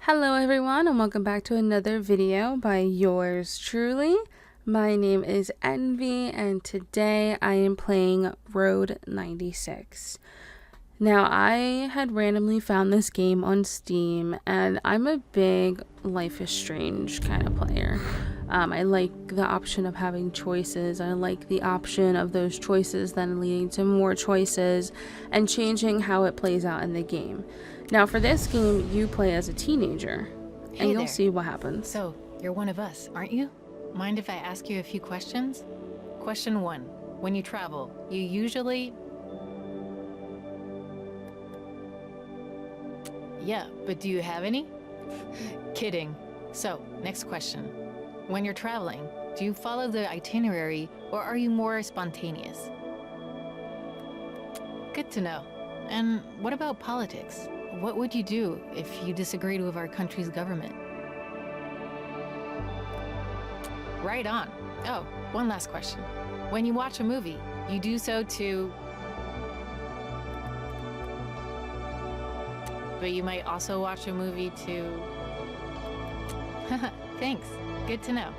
Hello everyone and welcome back to another video by yours truly. My name is Envy and today I am playing Road 96. Now I had randomly found this game on Steam and I'm a big Life is Strange kind of player. I like the option of having choices. I like the option of those choices then leading to more choices and changing how it plays out in the game. Now for this game, you play as a teenager, and you'll see what happens. So, you're one of us, aren't you? Mind if I ask you a few questions? Question 1. When you travel, you usually... Yeah, but do you have any? Kidding. So, next question. When you're traveling, do you follow the itinerary, or are you more spontaneous? Good to know. And what about politics? What would you do if you disagreed with our country's government? Right on. Oh, one last question. When you watch a movie, you do so to... But you might also watch a movie to... Thanks. Good to know.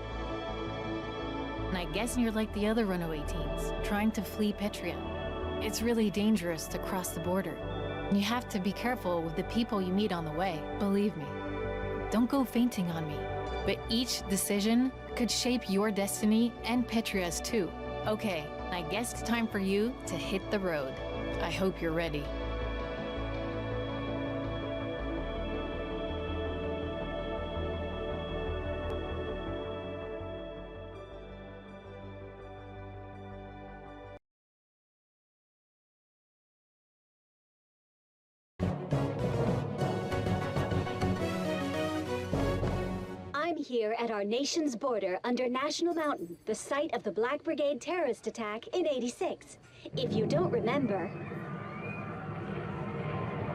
And I guess you're like the other runaway teens, trying to flee Petria. It's really dangerous to cross the border. You have to be careful with the people you meet on the way. Believe me. Don't go fainting on me. But each decision could shape your destiny and Petria's too. Okay, I guess it's time for you to hit the road. I hope you're ready. I'm here at our nation's border under National Mountain, the site of the Black Brigade terrorist attack in '86. If you don't remember,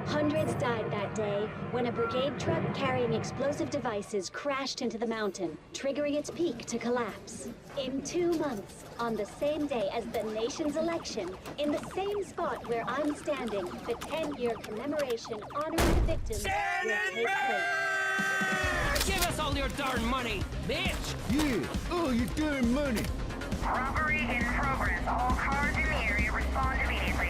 hundreds died that day when a brigade truck carrying explosive devices crashed into the mountain, triggering its peak to collapse. In 2 months, on the same day as the nation's election, in the same spot where I'm standing, the 10-year commemoration honoring the victims will take place. Give us all your darn money, bitch! Yeah, all your darn money. Robbery in progress. All cars in the area respond immediately.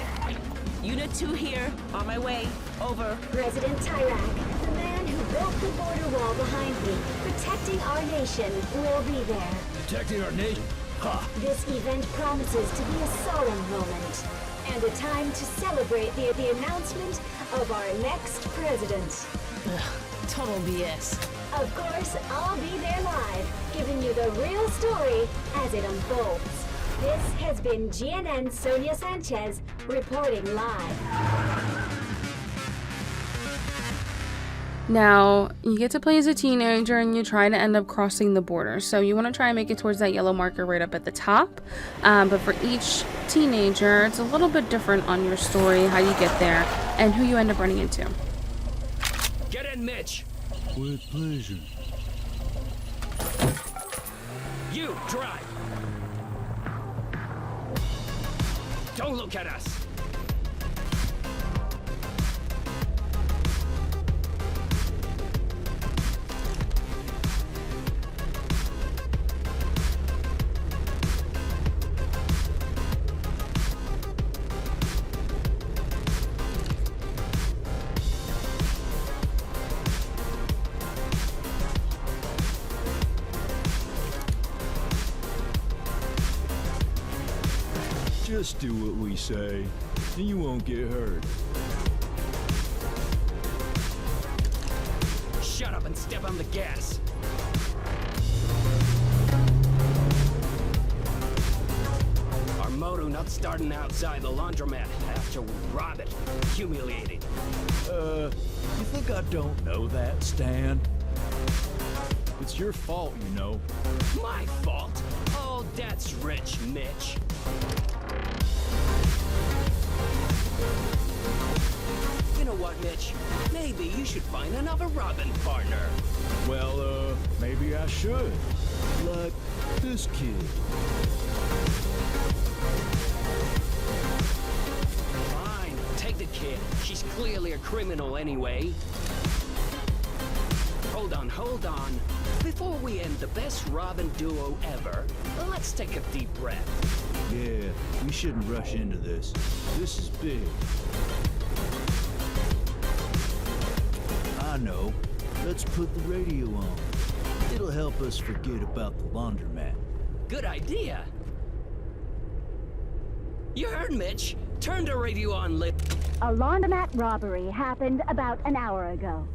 Unit 2 here, on my way. Over. President Tyrak, the man who built the border wall behind me, protecting our nation, will be there. Protecting our nation? Ha! This event promises to be a solemn moment, and a time to celebrate the announcement of our next president. Ugh, total BS. Of course, I'll be there live, giving you the real story as it unfolds. This has been GNN's Sonia Sanchez reporting live. Now, you get to play as a teenager and you try to end up crossing the border. So you want to try and make it towards that yellow marker right up at the top. But for each teenager, it's a little bit different on your story, how you get there, and who you end up running into. Get in, Mitch! With pleasure. You, drive! Don't look at us! Just do what we say, and you won't get hurt. Shut up and step on the gas! Our moto not starting outside the laundromat after we rob it. Humiliating. You think I don't know that, Stan? It's your fault, you know. My fault? Oh, that's rich, Mitch. You know what, Mitch? Maybe you should find another Robin partner. Well, maybe I should. Like this kid. Fine, take the kid. She's clearly a criminal anyway. hold on. Before we end the best Robin duo ever, let's take a deep breath. Yeah, we shouldn't rush into this. This is big. I know. Let's put the radio on. It'll help us forget about the laundromat. Good idea. You heard Mitch. Turn the radio on, A laundromat robbery happened about an hour ago.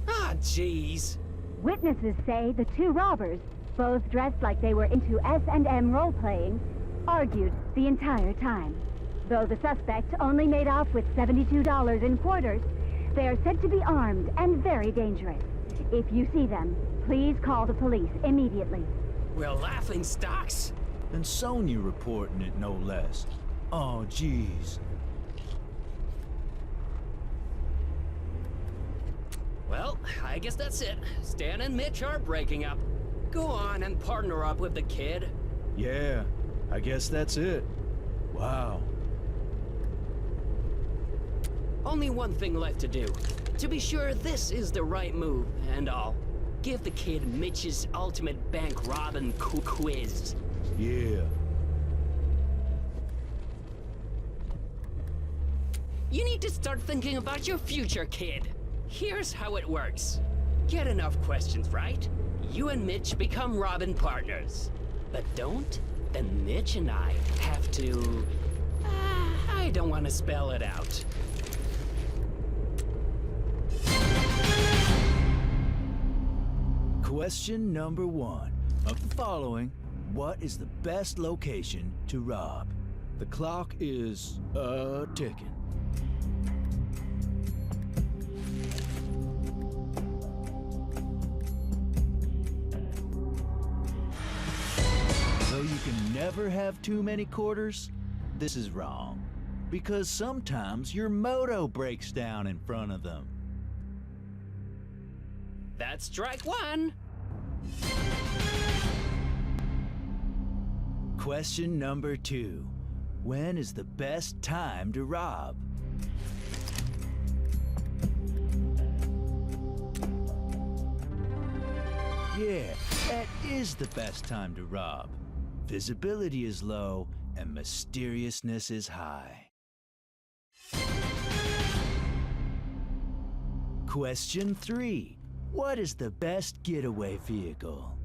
Ah, jeez. Witnesses say the two robbers, both dressed like they were into S&M role-playing, argued the entire time. Though the suspect only made off with $72 in quarters, they are said to be armed and very dangerous. If you see them, please call the police immediately. We're laughing stocks. And Sonya reporting it, no less. Oh, jeez. Well, I guess that's it. Stan and Mitch are breaking up. Go on and partner up with the kid. Yeah, I guess that's it. Wow. Only one thing left to do. To be sure this is the right move, and I'll give the kid Mitch's ultimate bank robbing quiz. Yeah. You need to start thinking about your future, kid. Here's how it works. Get enough questions right, you and Mitch become Robin partners. But don't, then Mitch and I have to... I don't want to spell it out. Question number 1. Of the following, what is the best location to rob? The clock is, ticking. Though you can never have too many quarters, this is wrong. Because sometimes your moto breaks down in front of them. That's strike one. Question number 2. When is the best time to rob? Yeah, that is the best time to rob. Visibility is low and mysteriousness is high. Question 3. What is the best getaway vehicle?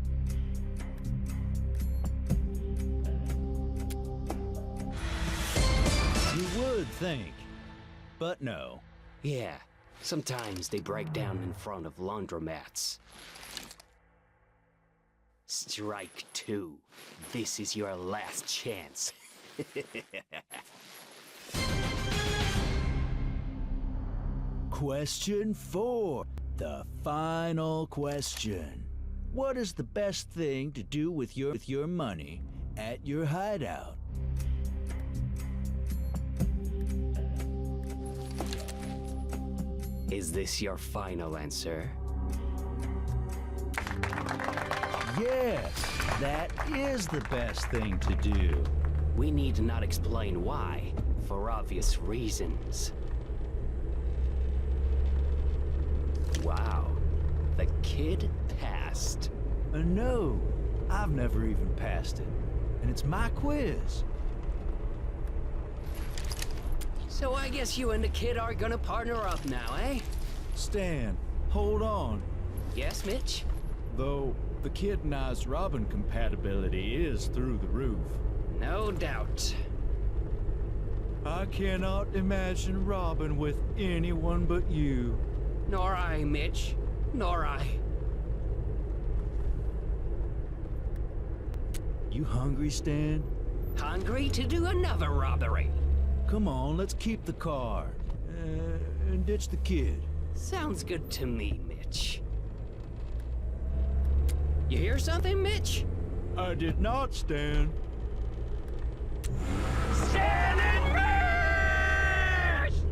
You would think, but no. Yeah, sometimes they break down in front of laundromats. Strike 2. This is your last chance. Question 4. The final question. What is the best thing to do with your money at your hideout? Is this your final answer? Yes, that is the best thing to do. We need not explain why, for obvious reasons. Wow, the kid passed. No, I've never even passed it. And it's my quiz. So I guess you and the kid are gonna partner up now, eh? Stan, hold on. Yes, Mitch? Though, the kid and I's Robin compatibility is through the roof. No doubt. I cannot imagine Robin with anyone but you. Nor I, Mitch. Nor I. You hungry, Stan? Hungry to do another robbery. Come on, let's keep the car. And ditch the kid. Sounds good to me, Mitch. You hear something, Mitch? I did not, Stan. Stand and burst!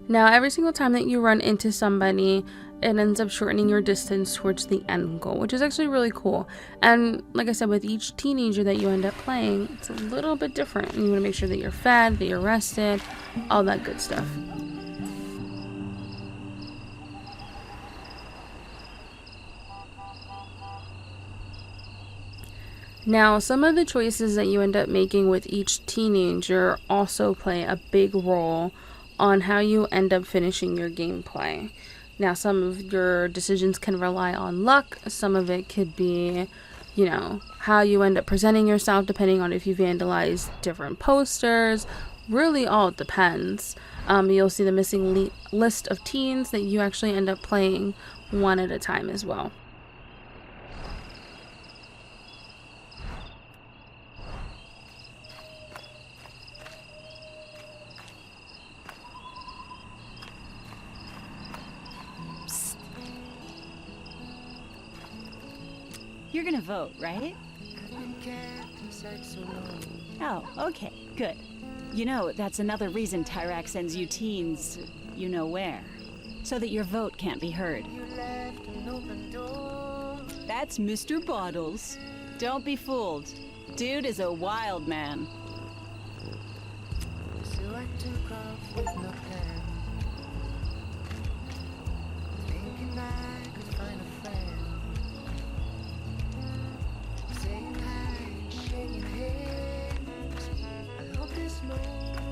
Now, every single time that you run into somebody, it ends up shortening your distance towards the end goal, which is actually really cool. And like I said, with each teenager that you end up playing, it's a little bit different. You want to make sure that you're fed, that you're rested, all that good stuff. Now, some of the choices that you end up making with each teenager also play a big role on how you end up finishing your gameplay. Now, some of your decisions can rely on luck, some of it could be, you know, how you end up presenting yourself depending on if you vandalize different posters. Really all depends. You'll see the missing list of teens that you actually end up playing one at a time as well. You're gonna vote, right? Oh, okay, good. You know, that's another reason Tyrak sends you teens, you know where. So that your vote can't be heard. That's Mr. Bottles. Don't be fooled. Dude is a wild man.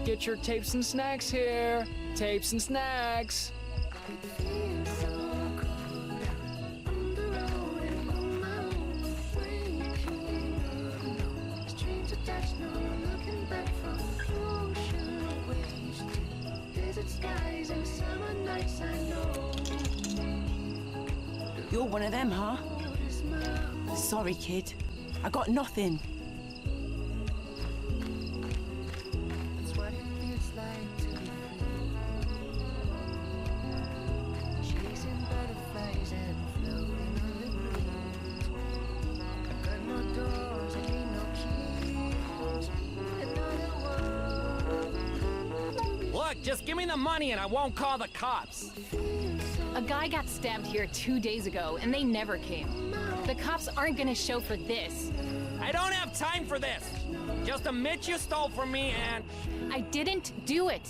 Get your tapes and snacks here. Tapes and snacks. You're one of them, huh? Sorry, kid. I got nothing. Look, just give me the money and I won't call the cops. A guy got stabbed here 2 days ago, and they never came. The cops aren't gonna show for this. I don't have time for this. Just admit you stole from me and... I didn't do it.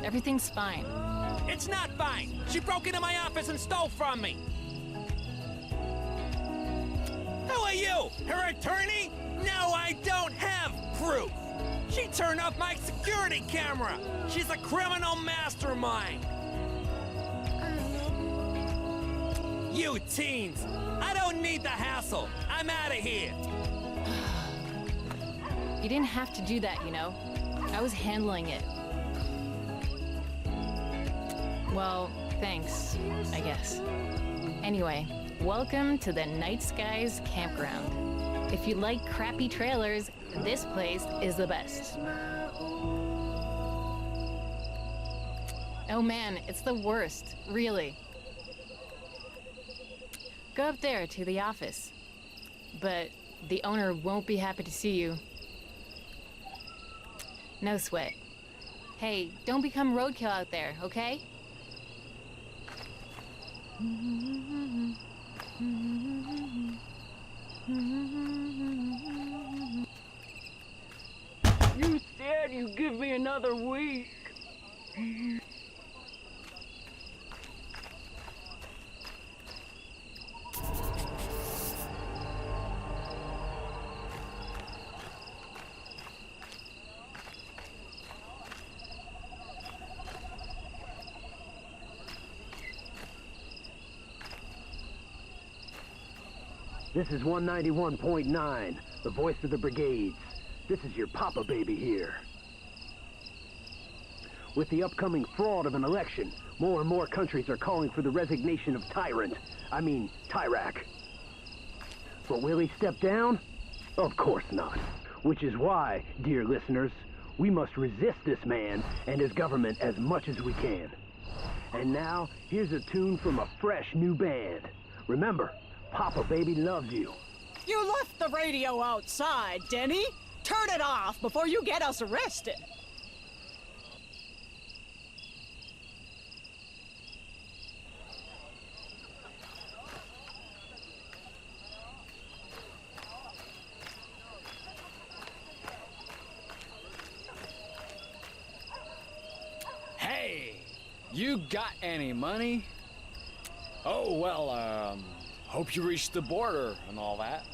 Everything's fine. It's not fine. She broke into my office and stole from me. Who are you? Her attorney? No, I don't have proof. She turned off my security camera. She's a criminal mastermind. You teens, I don't need the hassle. I'm out of here. You didn't have to do that, you know. I was handling it. Well, thanks, I guess. Anyway, welcome to the Night Skies Campground. If you like crappy trailers, this place is the best. Oh man, it's the worst, really. Go up there to the office. But the owner won't be happy to see you. No sweat. Hey, don't become roadkill out there, okay? You said you'd give me another week. This is 191.9, the voice of the brigades. This is your Papa baby here. With the upcoming fraud of an election, more and more countries are calling for the resignation of Tyrak. But will he step down? Of course not. Which is why, dear listeners, we must resist this man and his government as much as we can. And now, here's a tune from a fresh new band. Remember, Papa baby loves you. You left the radio outside, Denny. Turn it off before you get us arrested. Hey, you got any money? Oh, well, hope you reached the border and all that.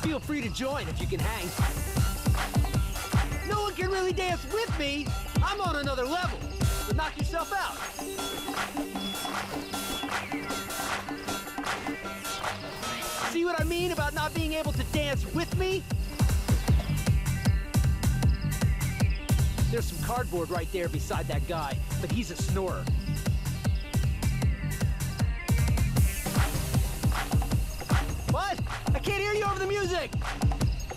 Feel free to join if you can hang. No one can really dance with me. I'm on another level. But knock yourself out. See what I mean about not being able to dance with me? There's some cardboard right there beside that guy, but he's a snorer. What? I can't hear you over the music!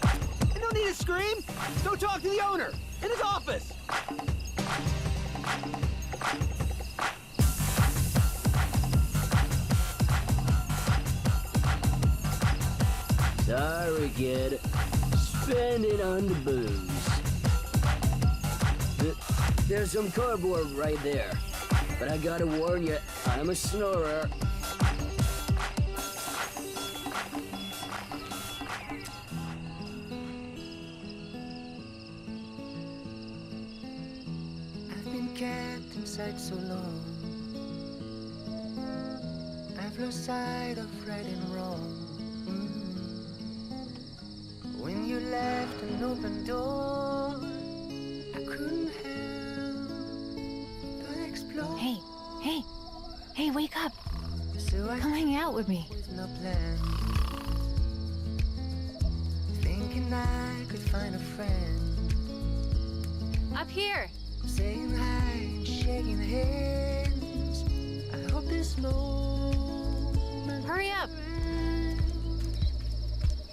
I don't need to scream! Go talk to the owner! In his office! Sorry, kid. Spend it on the booze. There's some cardboard right there. But I gotta warn you, I'm a snorer. I've been kept inside so long. I've lost sight of right and wrong. When you left an open door, I couldn't help but explore. Hey, wake up. So I Come hang out with me. with no plan, thinking I could find a friend. Up here. Saying hi and shaking hands. I hope this moment. Hurry up.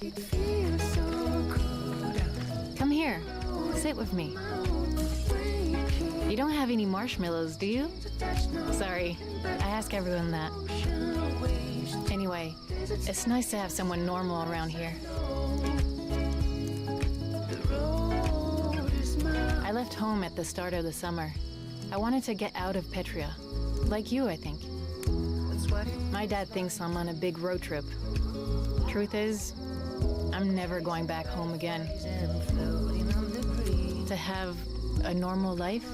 It feels so good. Come here. Sit with me. You don't have any marshmallows, do you? Sorry, I ask everyone that. Anyway, it's nice to have someone normal around here. I left home at the start of the summer. I wanted to get out of Petria. Like you, I think. My dad thinks I'm on a big road trip. Truth is, I'm never going back home again. To have a normal life?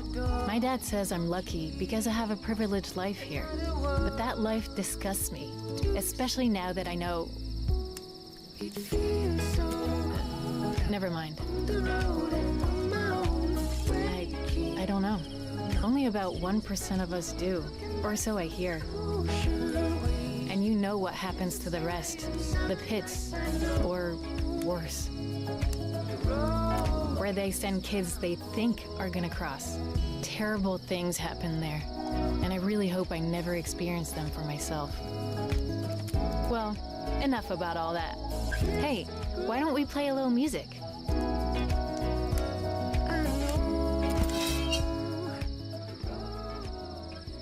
My dad says I'm lucky because I have a privileged life here. But that life disgusts me, especially now that I know... Never mind. I don't know. Only about 1% of us do, or so I hear. And you know what happens to the rest. The pits, or worse. Where they send kids they think are gonna cross. Terrible things happen there, and I really hope I never experience them for myself. Well, enough about all that. Hey, why don't we play a little music?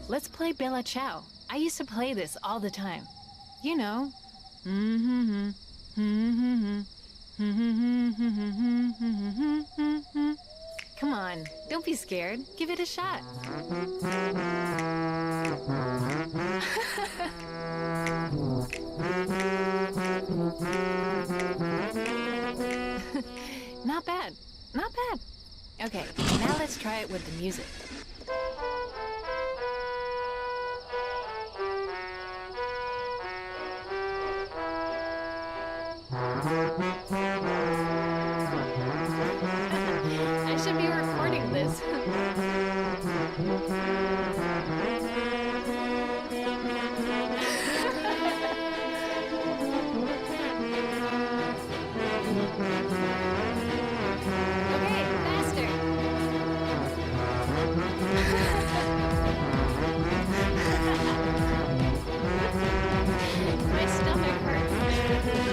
Let's play Bella Ciao. I used to play this all the time. You know. Come on, don't be scared. Give it a shot. Not bad. Not bad. Okay, now let's try it with the music. I should be recording this. Okay, faster. My stomach hurts.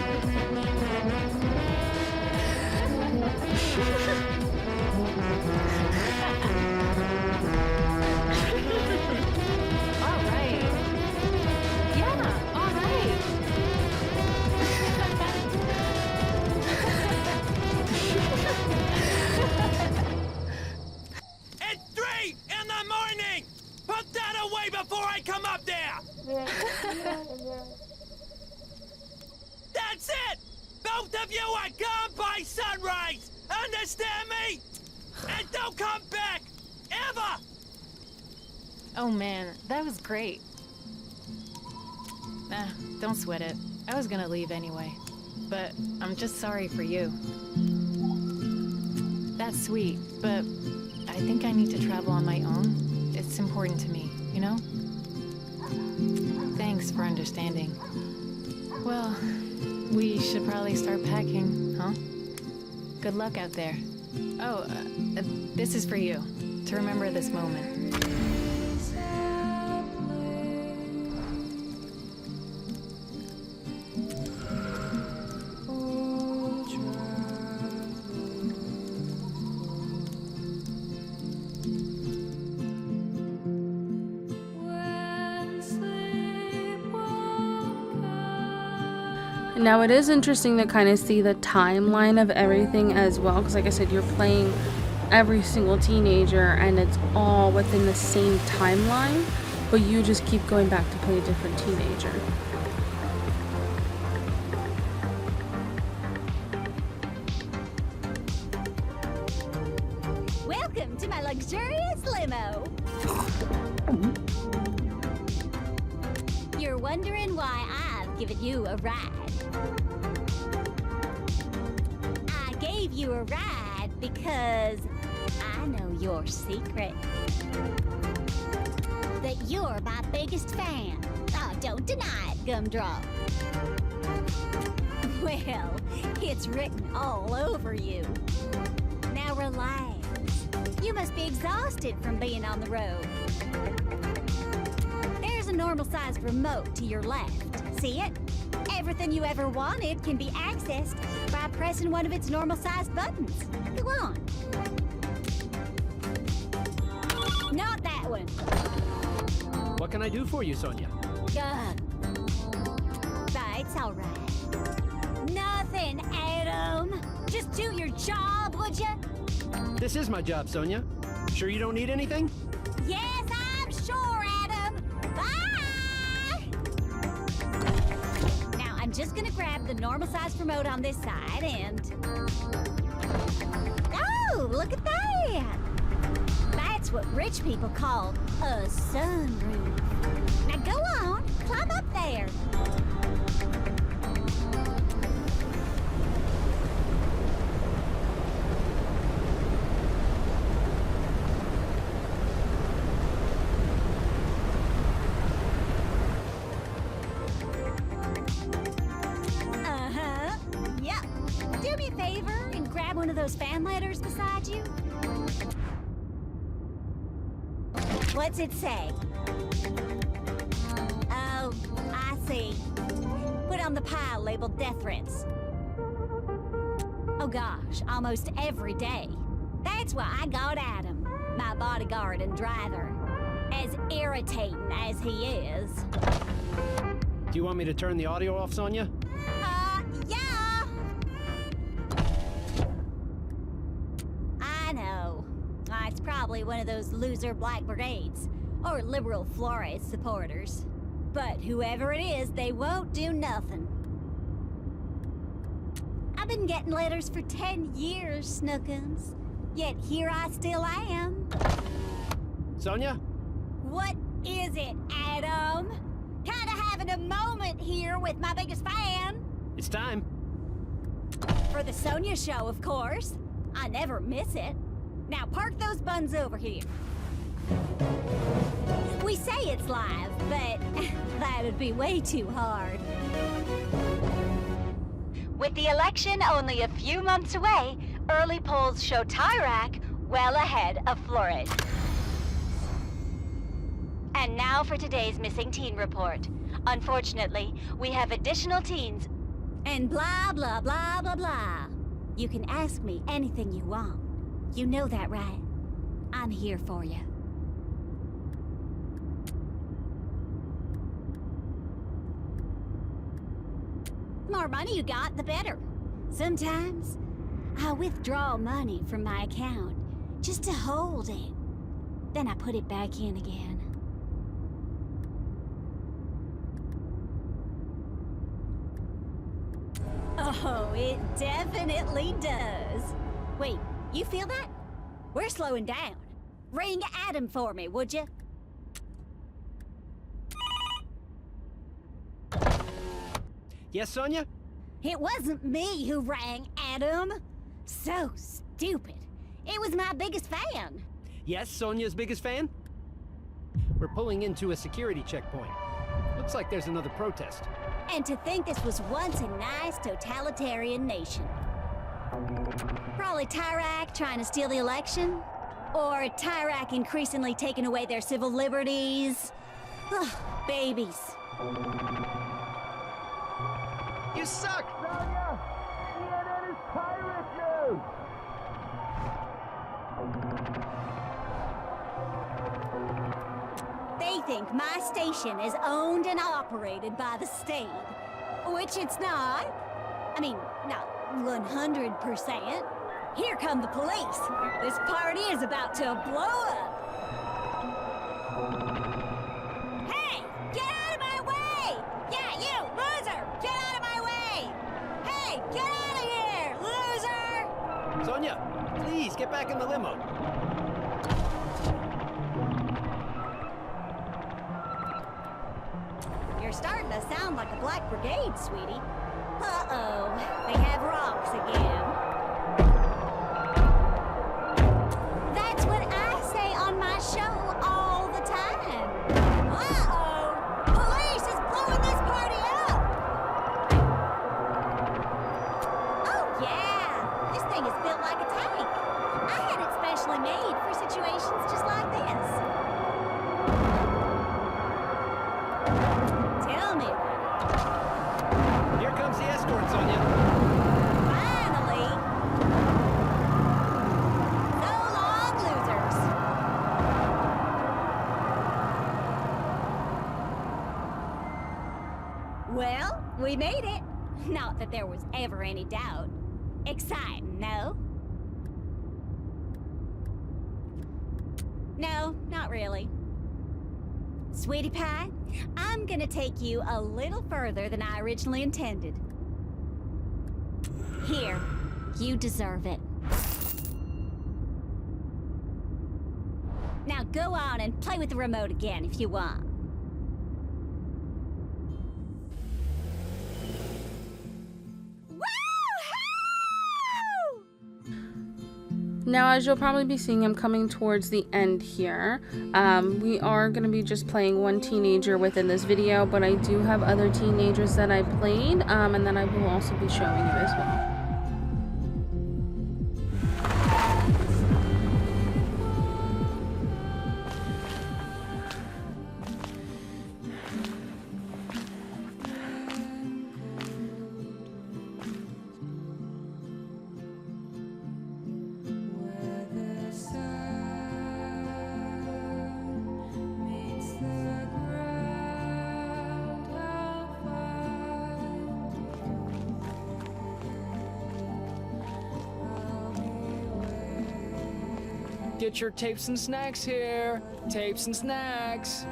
me in the morning! Put that away before I come up there! That's it! Both of you are gone by sunrise! Understand me? And don't come back! Ever! Oh man, that was great. Don't sweat it. I was gonna leave anyway. But I'm just sorry for you. That's sweet, but I think I need to travel on my own. It's important to me, you know? Thanks for understanding. Well, we should probably start packing, huh? Good luck out there. Oh, this is for you, to remember this moment. Now it is interesting to kind of see the timeline of everything as well, because like I said, you're playing every single teenager and it's all within the same timeline, but you just keep going back to play a different teenager. Welcome to my luxurious limo. You're wondering why I've given you a ride. I gave you a ride because I know your secret. That you're my biggest fan. Oh, don't deny it, Gumdrop. Well, it's written all over you. Now relax. You must be exhausted from being on the road. There's a normal-sized remote to your left. See it? Everything you ever wanted can be accessed by pressing one of its normal-sized buttons. Go on. Not that one. What can I do for you, Sonia? That's all right. Nothing, Adam. Just do your job, would you? This is my job, Sonia. Sure you don't need anything? Yes, I'm sure, Adam. Bye! Now, I'm just gonna grab the normal-sized remote on this side and... Oh, look at that! That's what rich people call a sunroof. Now go on, climb up there. Yep. Do me a favor and grab one of those fan letters beside you. What's it say? Oh, I see. Put on the pile labeled death threats. Oh gosh, almost every day. That's why I got Adam, my bodyguard and driver. As irritating as he is. Do you want me to turn the audio off, Sonia? Yeah! I know. It's probably one of those loser Black Brigades, or liberal Flores supporters. But whoever it is, they won't do nothing. I've been getting letters for 10 years, Snookums. Yet here I still am. Sonia? What is it, Adam? Kinda having a moment here with my biggest fan. It's time. For the Sonia show, of course. I never miss it. Now park those buns over here. We say it's live, but that'd be way too hard. With the election only a few months away, early polls show Tyrak well ahead of Flores. And now for today's missing teen report. Unfortunately, we have additional teens and blah, blah, blah, blah, blah. You can ask me anything you want. You know that, right? I'm here for you. The more money you got, the better. Sometimes, I withdraw money from my account just to hold it. then I put it back in again. Oh, it definitely does. Wait, you feel that? We're slowing down. Ring Adam for me, would you? Yes, Sonia? It wasn't me who rang Adam. So stupid. It was my biggest fan. Yes, Sonia's biggest fan? We're pulling into a security checkpoint. Looks like there's another protest. And to think this was once a nice totalitarian nation. Probably Tyrak trying to steal the election? Or Tyrak increasingly taking away their civil liberties? Ugh, babies. You suck! Sonia! CNN is pirate news! They think my station is owned and operated by the state. Which it's not. I mean, not 100%. Here come the police. This party is about to blow up. Hey, get out of my way! Yeah, you, loser! Get out of my way! Hey, get out of here, loser! Sonia, please get back in the limo. You're starting to sound like a Black Brigade, sweetie. Uh-oh, they have rocks again. That's what I say on my show all the time. Uh-oh, police is blowing this party up. Oh yeah, this thing is built like a tank. I had it specially made for situations just like this. Tell me about it. Here comes the escort, Sonia. Finally! So long, losers! Well, we made it. Not that there was ever any doubt. Exciting, no? No, not really. Sweetie Pie, I'm gonna take you a little further than I originally intended. Here, you deserve it. Now go on and play with the remote again if you want. Now, as you'll probably be seeing, I'm coming towards the end here. We are going to be just playing one teenager within this video, but I do have other teenagers that I played, and then I will also be showing you as well. Get your tapes and snacks here. Tapes and snacks.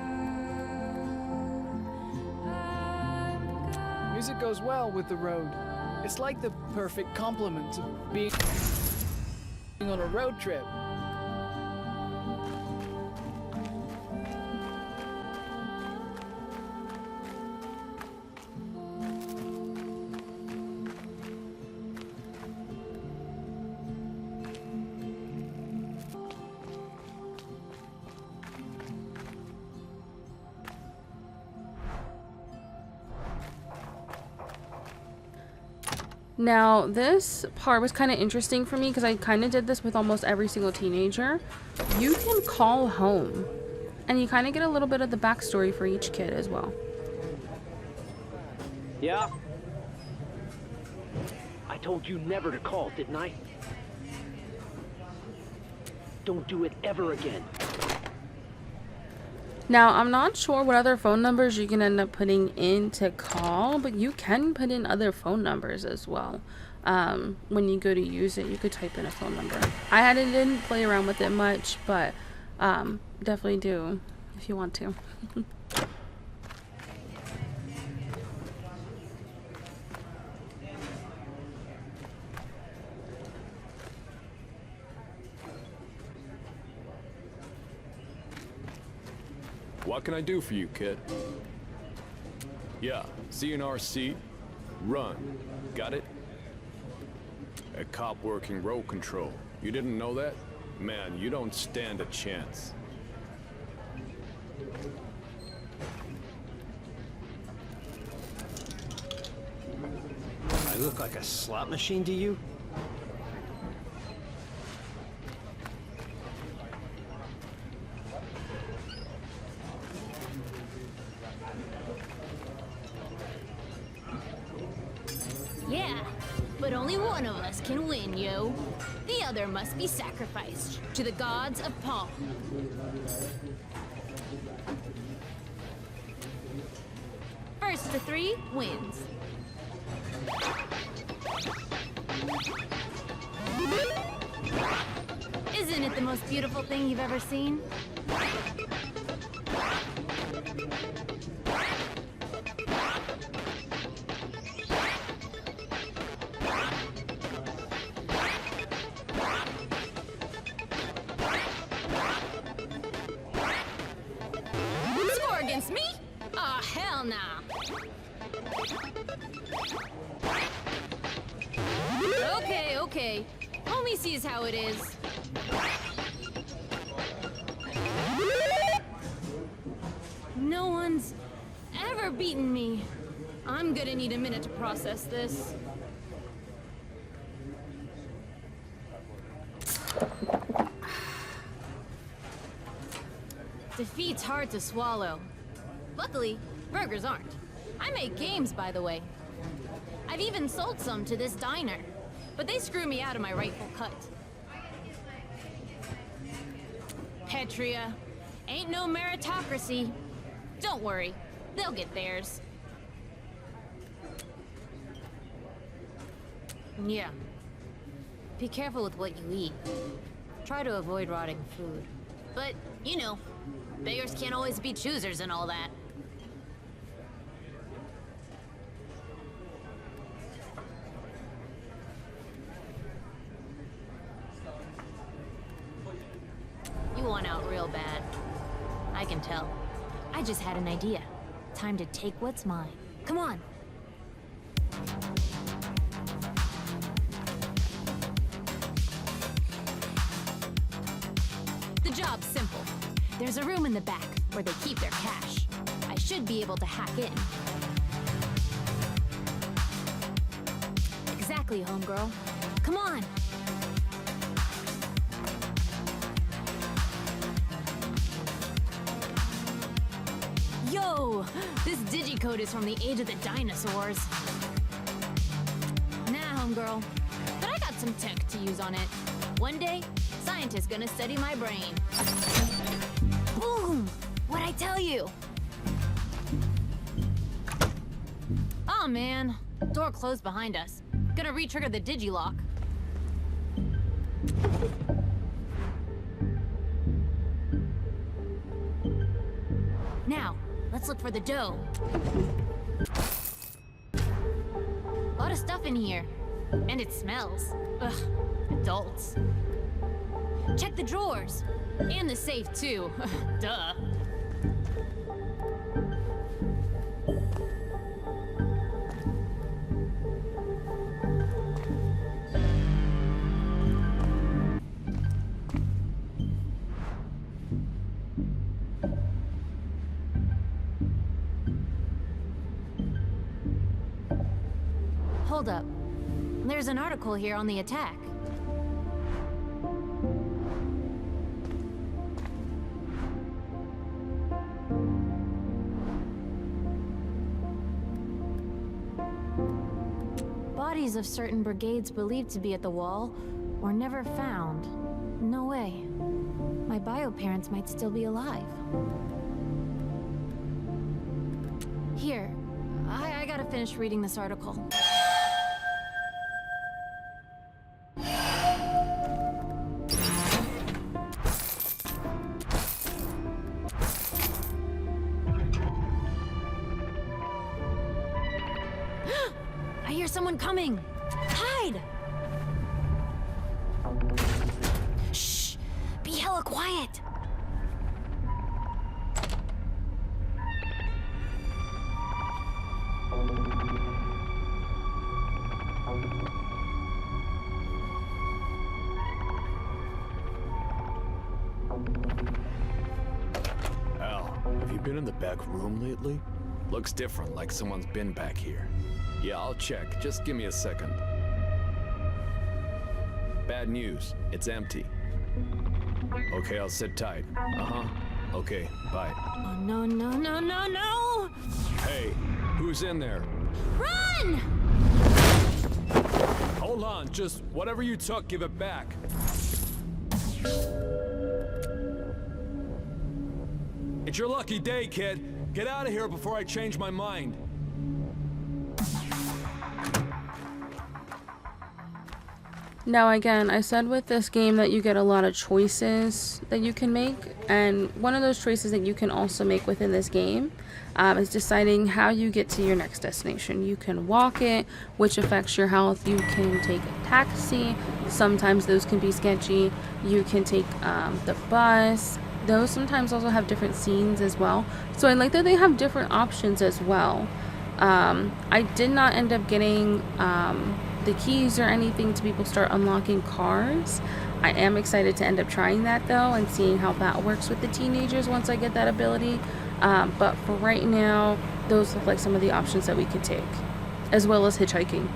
Music goes well with the road. It's like the perfect complement to being on a road trip. Now, this part was kind of interesting for me because I kind of did this with almost every single teenager. You can call home, and you kind of get a little bit of the backstory for each kid as well. Yeah? I told you never to call, didn't I? Don't do it ever again. Now, I'm not sure what other phone numbers you can end up putting in to call, but you can put in other phone numbers as well. When you go to use it, you could type in a phone number. Didn't play around with it much, but Definitely do if you want to. What can I do for you, kid? Yeah, see an RC? Run. Got it? A cop working road control. You didn't know that? Man, you don't stand a chance. I look like a slot machine to you? Yeah, but only one of us can win, yo. The other must be sacrificed to the gods of Paul. First to three wins. Isn't it the most beautiful thing you've ever seen? Score against me? Aw, hell nah. Okay, okay. Homie sees how it is. No one's ever beaten me. I'm gonna need a minute to process this. Defeat's hard to swallow. Luckily, burgers aren't. I make games, by the way. I've even sold some to this diner, but they screw me out of my rightful cut. Petria, ain't no meritocracy. Don't worry, they'll get theirs. Yeah. Be careful with what you eat. Try to avoid rotting food. But, you know, beggars can't always be choosers and all that. You want out real bad. I can tell. I just had an idea. Time to take what's mine. Come on. The job's simple. There's a room in the back where they keep their cash. I should be able to hack in. Exactly, homegirl. Come on. Yo! This digicode is from the age of the dinosaurs. Nah, homegirl. But I got some tech to use on it. One day, scientists gonna study my brain. Boom! What'd I tell you? Oh man, door closed behind us. Gonna re-trigger the digilock. Now, let's look for the dough. A lot of stuff in here. And it smells. Ugh, adults. Check the drawers. And the safe, too. Duh. Hold up. There's an article here on the attack. Bodies of certain brigades believed to be at the wall were never found. No way. My bio parents might still be alive. Here, I gotta finish reading this article. I hear someone coming. Hide! Shh! Be hella quiet! Have you been in the back room lately? Looks different, like someone's been back here. Yeah, I'll check. Just give me a second. Bad news. It's empty. Okay, I'll sit tight. Uh-huh. Okay, bye. Oh, no, no, no, no, no! Hey, who's in there? Run! Hold on, just whatever you took, give it back. It's your lucky day, kid. Get out of here before I change my mind. Now again, I said with this game that you get a lot of choices that you can make, and one of those choices that you can also make within this game is deciding how you get to your next destination. You can walk it, which affects your health. You can take a taxi. Sometimes those can be sketchy. You can take the bus. Those sometimes also have different scenes as well. So I like that they have different options as well. I did not end up getting the keys or anything to people start unlocking cars. I am excited to end up trying that though and seeing how that works with the teenagers once I get that ability. But for right now, those look like some of the options that we could take, as well as hitchhiking.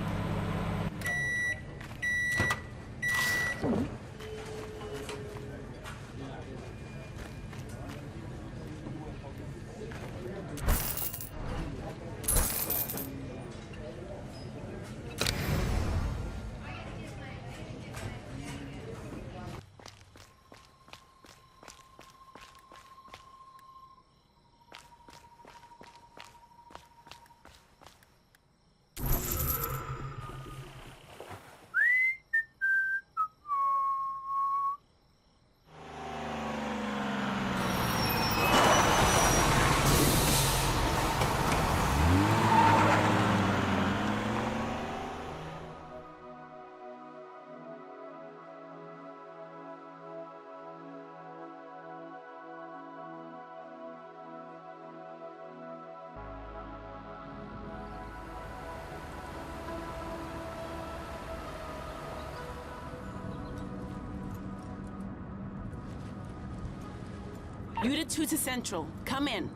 Unit 2 to Central. Come in.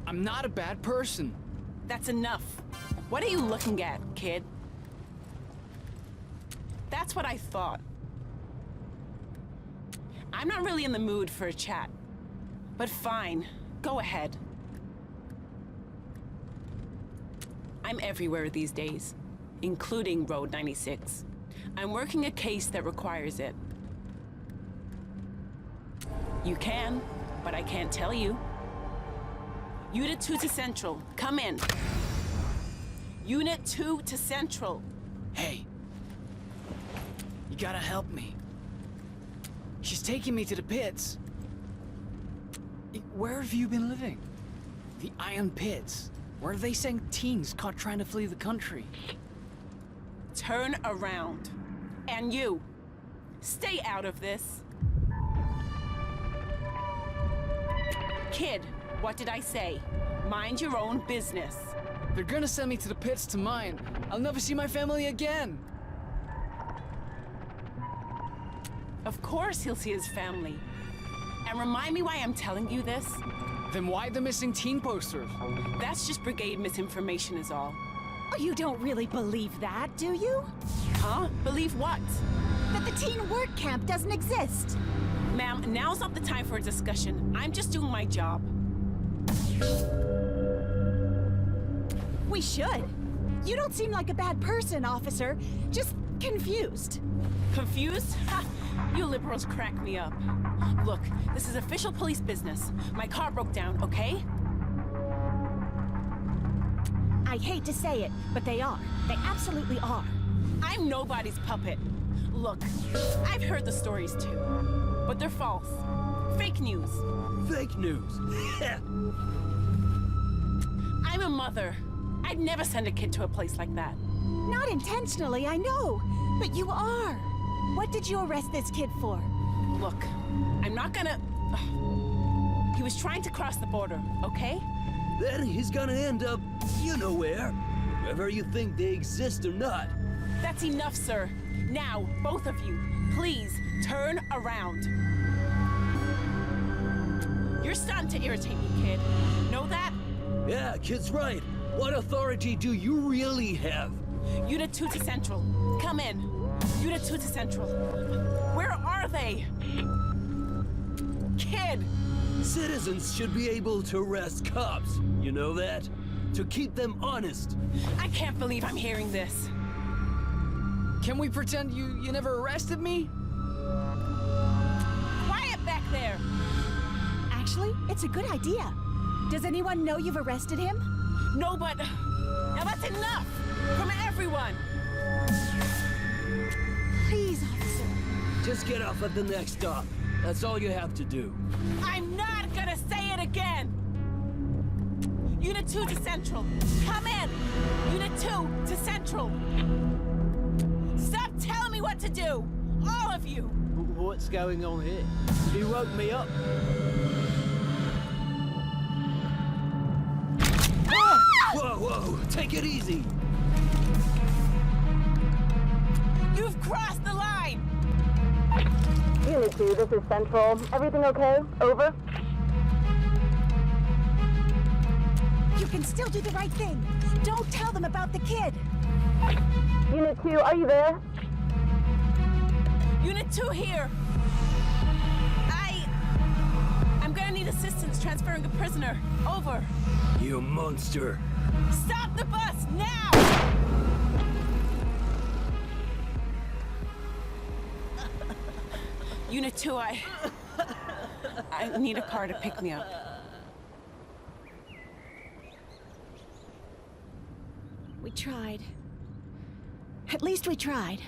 I'm not a bad person. That's enough. What are you looking at, kid? That's what I thought. I'm not really in the mood for a chat. But fine. Go ahead. I'm everywhere these days, including Road 96. I'm working a case that requires it. You can, but I can't tell you. Unit 2 to Central, come in. Unit 2 to Central. Hey, you gotta help me. She's taking me to the pits. Where have you been living? The Iron Pits. Where are they saying teens caught trying to flee the country? Turn around. And you, stay out of this. Kid, what did I say? Mind your own business. They're gonna send me to the pits to mine. I'll never see my family again. Of course he'll see his family. And remind me why I'm telling you this. Then why the missing teen posters? That's just brigade misinformation is all. Oh, you don't really believe that, do you? Huh? Believe what? That the teen work camp doesn't exist. Ma'am, now's not the time for a discussion. I'm just doing my job. We should. You don't seem like a bad person, officer. Just confused. Confused? Ha! You liberals crack me up. Look, this is official police business. My car broke down, okay? I hate to say it, but they are. They absolutely are. I'm nobody's puppet. Look, I've heard the stories too, but they're false. fake news. Fake news. I'm a mother. I'd never send a kid to a place like that. Not intentionally, I know. But you are. What did you arrest this kid for? Look, I'm not gonna... He was trying to cross the border, okay? Then he's gonna end up, you know where. Whether you think they exist or not. That's enough, sir. Now, both of you, please turn around. You're starting to irritate me, kid. Know that? Yeah, kid's right. What authority do you really have? Unit 2 to Central. Come in. Unit 2 to Central. Where are they? Kid! Citizens should be able to arrest cops. You know that? To keep them honest. I can't believe I'm hearing this. Can we pretend you never arrested me? Quiet back there! Actually, it's a good idea. Does anyone know you've arrested him? No, but... Now that's enough! From everyone! Please, officer. Just get off at the next stop. That's all you have to do. I'm not gonna say it again! Unit 2 to Central. Come in! Unit 2 to Central. Stop telling me what to do! All of you! What's going on here? You woke me up. Whoa, whoa! Take it easy! You've crossed the line! Unit 2, this is Central. Everything okay? Over? You can still do the right thing. Don't tell them about the kid. Unit 2, are you there? Unit 2 here! I'm gonna need assistance transferring a prisoner. Over. You monster! Stop the bus, now! Unit 2, I need a car to pick me up. We tried. At least we tried.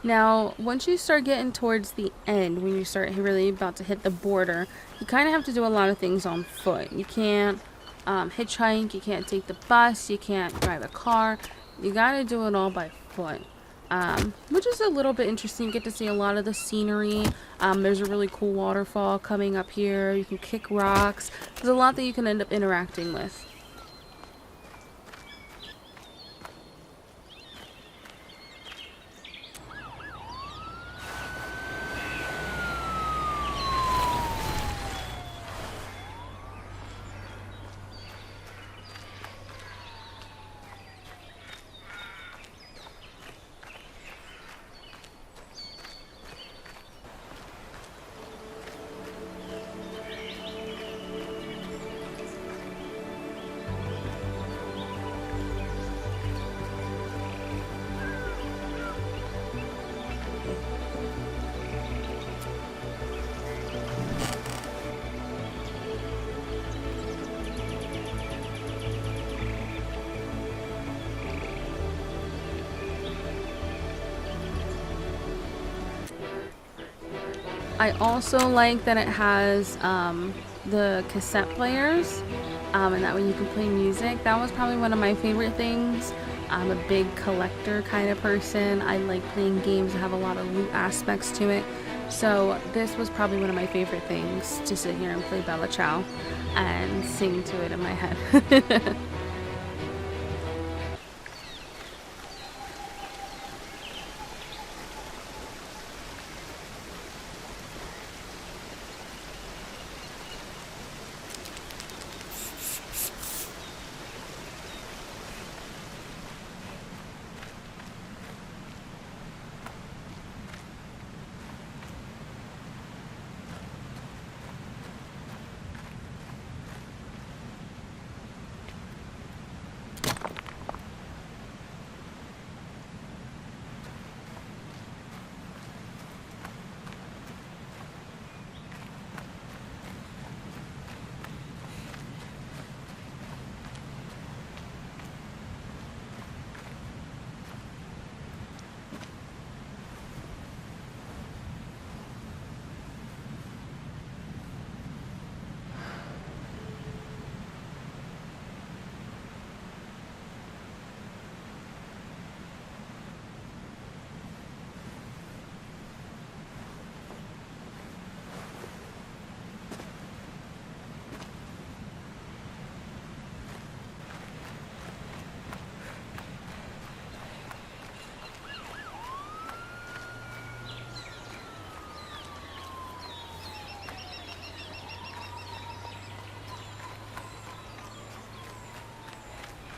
Now, once you start getting towards the end, when you start really about to hit the border, you kind of have to do a lot of things on foot. You can't hitchhike, you can't take the bus, you can't drive a car. You gotta do it all by foot, which is a little bit interesting. You get to see a lot of the scenery. There's a really cool waterfall coming up here. You can kick rocks. There's a lot that you can end up interacting with. I also like that it has the cassette players, and that way you can play music. That was probably one of my favorite things. I'm a big collector kind of person. I like playing games that have a lot of loot aspects to it. So this was probably one of my favorite things, to sit here and play Bella Ciao and sing to it in my head.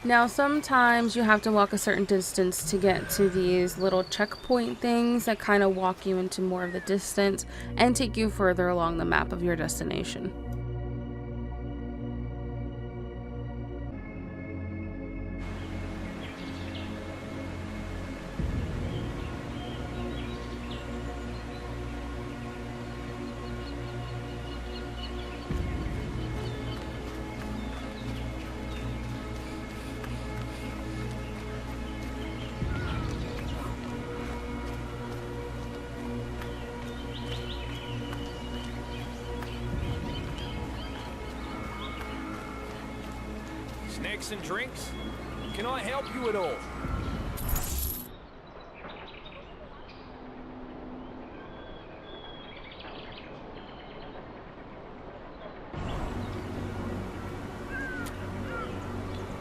Now sometimes you have to walk a certain distance to get to these little checkpoint things that kind of walk you into more of the distance and take you further along the map of your destination. Snacks and drinks? Can I help you at all?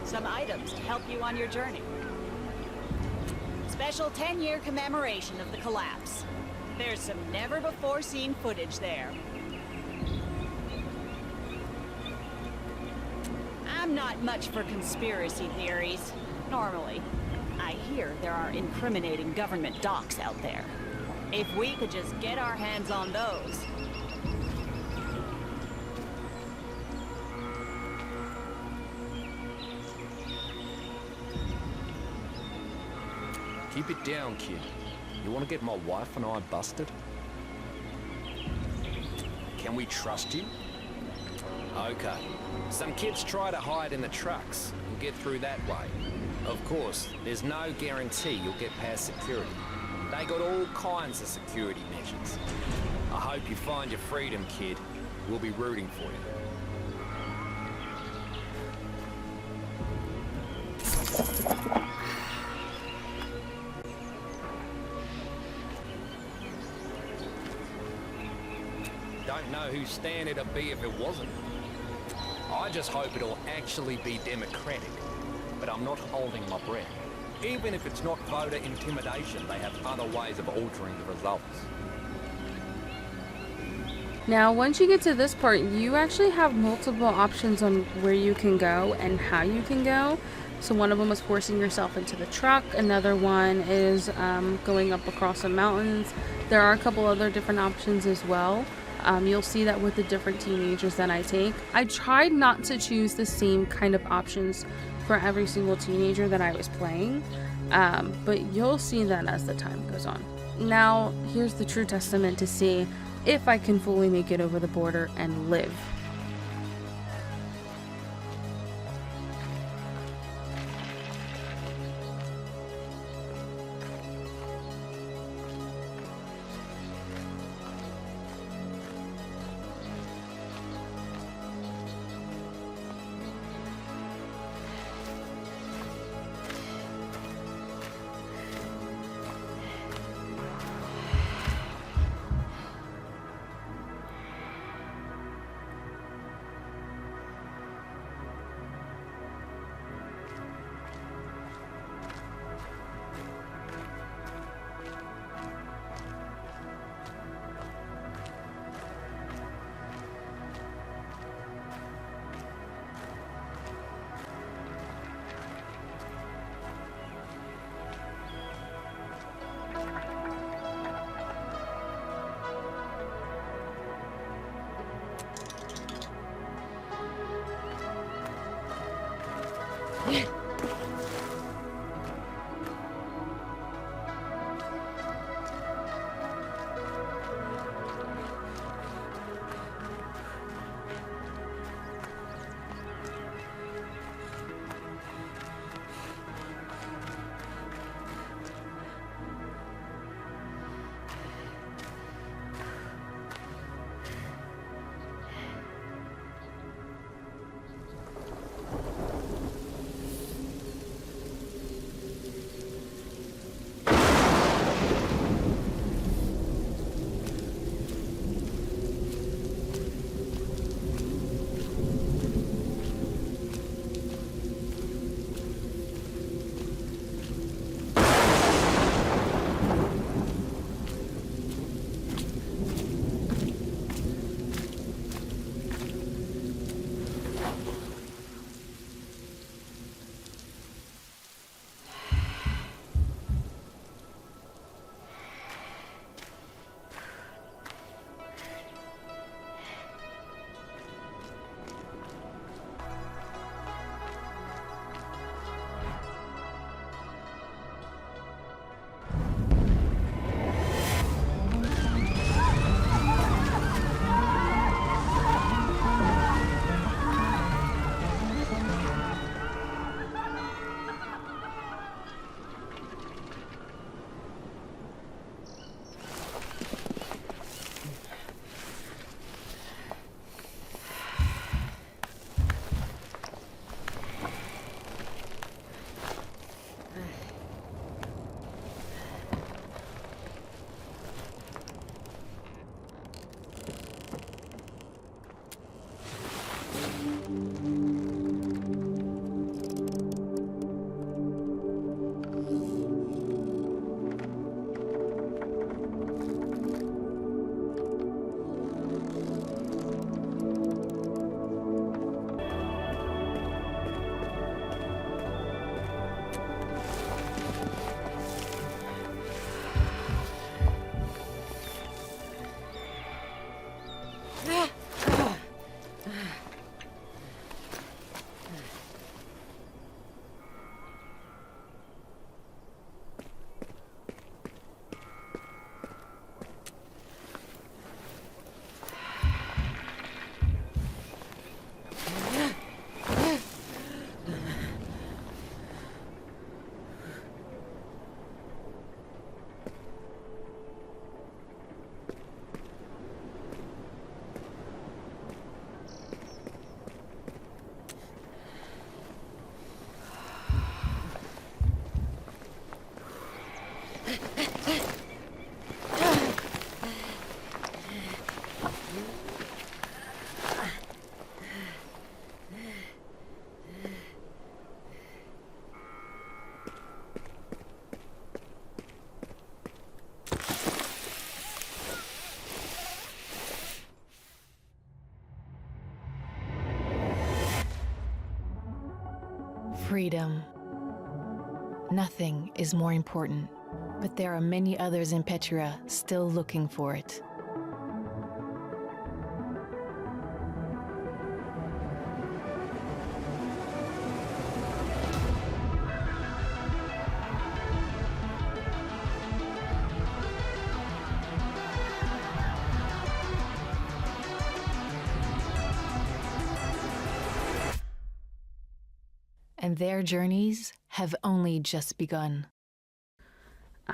Some items to help you on your journey. Special 10-year commemoration of the collapse. There's some never-before-seen footage there. I'm not much for conspiracy theories, normally. I hear there are incriminating government docs out there. If we could just get our hands on those. Keep it down, kid. You want to get my wife and I busted? Can we trust you? Okay. Some kids try to hide in the trucks and get through that way. Of course, there's no guarantee you'll get past security. They got all kinds of security measures. I hope you find your freedom, kid. We'll be rooting for you. Don't know whose stand it'd be if it wasn't. I just hope it'll actually be democratic, but I'm not holding my breath. Even if it's not voter intimidation, they have other ways of altering the results. Now, once you get to this part, you actually have multiple options on where you can go and how you can go. So one of them is forcing yourself into the truck. Another one is going up across some mountains. There are a couple other different options as well. You'll see that with the different teenagers that I take. I tried not to choose the same kind of options for every single teenager that I was playing, but you'll see that as the time goes on. Now, here's the true testament to see if I can fully make it over the border and live. Freedom. Nothing is more important, but there are many others in Petria still looking for it. And their journeys have only just begun.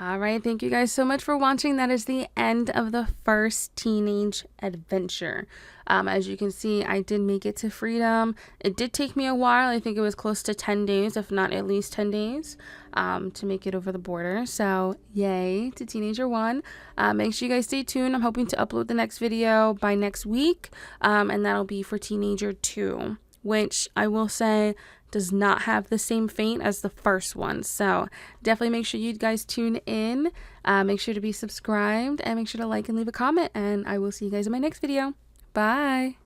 All right, thank you guys so much for watching. That is the end of the first teenage adventure. As you can see, I did make it to freedom. It did take me a while. I think it was close to 10 days, if not at least 10 days, to make it over the border. So yay to Teenager 1. Make sure you guys stay tuned. I'm hoping to upload the next video by next week, and that'll be for Teenager 2, which I will say does not have the same fate as the first one. So definitely make sure you guys tune in. Make sure to be subscribed and make sure to like and leave a comment. And I will see you guys in my next video. Bye.